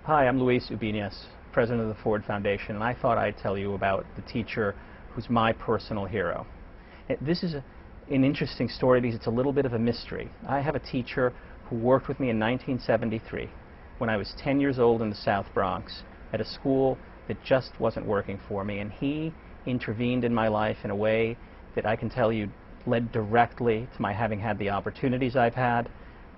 Hi, I'm Luis Ubinas, president of the Ford Foundation, and I thought I'd tell you about the teacher who's my personal hero. This is an interesting story because it's a little bit of a mystery. I have a teacher who worked with me in 1973 when I was 10 years old in the South Bronx at a school that just wasn't working for me, and he intervened in my life in a way that I can tell you led directly to my having had the opportunities I've had,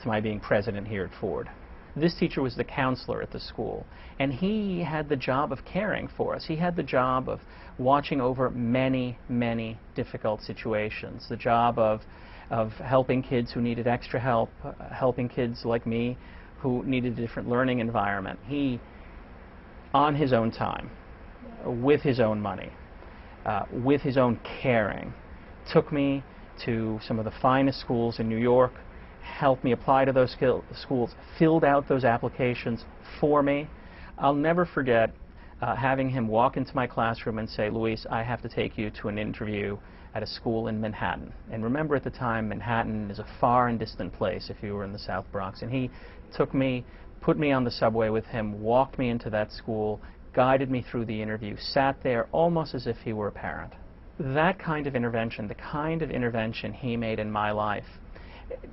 to my being president here at Ford. This teacher was the counselor at the school, and he had the job of caring for us. He had the job of watching over many, many difficult situations, the job of helping kids who needed extra help, helping kids like me who needed a different learning environment. He, on his own time, with his own money, with his own caring, took me to some of the finest schools in New York, helped me apply to those schools, filled out those applications for me. I'll never forget having him walk into my classroom and say, "Luis, I have to take you to an interview at a school in Manhattan." And remember, at the time, Manhattan is a far and distant place if you were in the South Bronx. And he took me, put me on the subway with him, walked me into that school, guided me through the interview, sat there almost as if he were a parent. That kind of intervention, the kind of intervention he made in my life,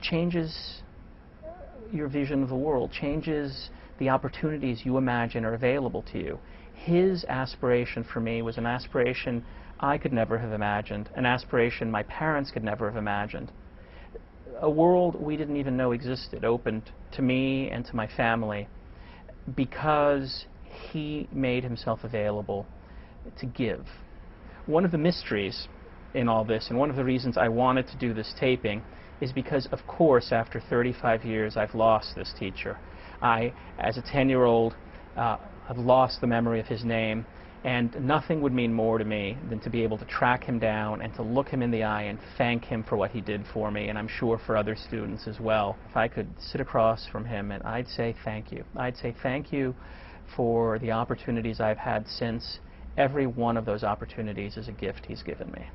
changes your vision of the world, changes the opportunities you imagine are available to you. His aspiration for me was an aspiration I could never have imagined, an aspiration my parents could never have imagined. A world we didn't even know existed opened to me and to my family because he made himself available to give. One of the mysteries in all this, and one of the reasons I wanted to do this taping, is because, of course, after 35 years, I've lost this teacher. I, as a 10-year-old, have lost the memory of his name, and nothing would mean more to me than to be able to track him down and to look him in the eye and thank him for what he did for me, and I'm sure for other students as well. If I could sit across from him, and I'd say thank you. I'd say thank you for the opportunities I've had since. Every one of those opportunities is a gift he's given me.